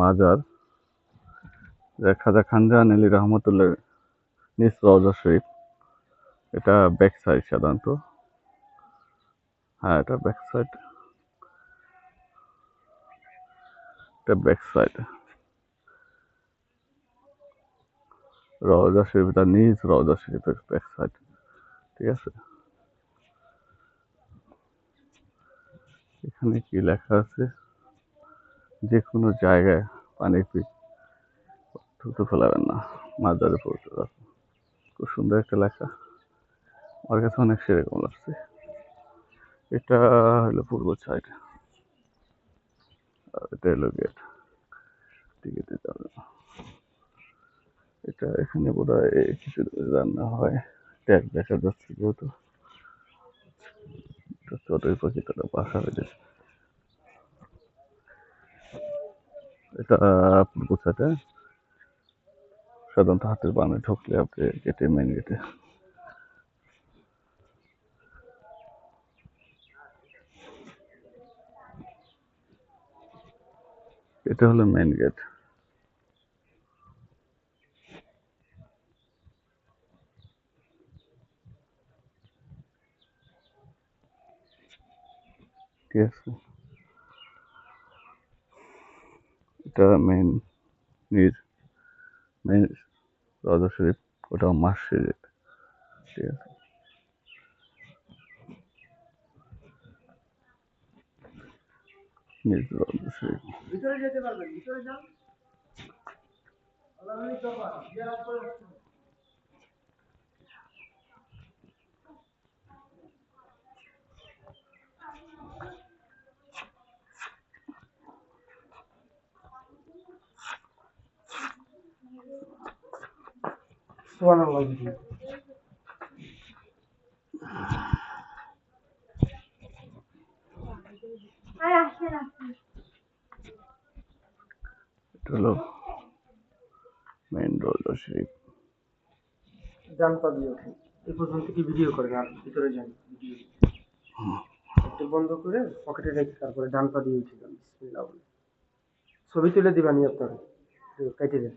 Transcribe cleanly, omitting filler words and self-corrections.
মাজার খাজা খানজাহান আলী রহমতুল্লাহ নিজ রওজা শরীফ। এটা ব্যাক সাইড সাধারণত, হ্যাঁ এটা ব্যাক সাইড, এটা ব্যাক সাইড রওজা শরীফ, এটা নিজ রওজা শরীফের ব্যাক সাইড, ঠিক আছে। এখানে কি লেখা আছে, যে কোনো জায়গায় পানি থুতু ফেলাবেন না, মাজারে পড়তে রাখুন। খুব সুন্দর একটা লেখা, আমার কাছে অনেক সেরকম লাগছে। এটা হলো পূর্ব সাইড, এটা হলো গেট, টিকিটে যাবে না। এটা এখানে বোধহয় কিছু রান্না হয়, ট্যাগ দেখা যাচ্ছে যেহেতু চড়ুই পাখিটা বাসা হয়েছে। এটা পূর্ব সাইডে সাধারণত হাতের বামে ঢুকলে আপনি গেটে, মেন গেটে। এটা হলো মেন গেট। ঠিক আছে, এটা মেন রওজা শরীফ, ওটা মসজিদ, ঠিক আছে। নিজ রওজা শরীফ। ভিতরে যেতে পারবেন, ভিতরে যান। এটা হলো মেন রওজা শরীফ। ডান পা দিয়ে ওঠেন, এই পর্যন্ত কি ভিডিও করেন, আর ভিতরে যান, ভিডিও একটু বন্ধ করে পকেটে রেখে তারপরে ডান পা দিয়ে উঠে যান, বিসমিল্লাহ বলে ছবি তুলে দিবানি আপনার, কেটে দেন।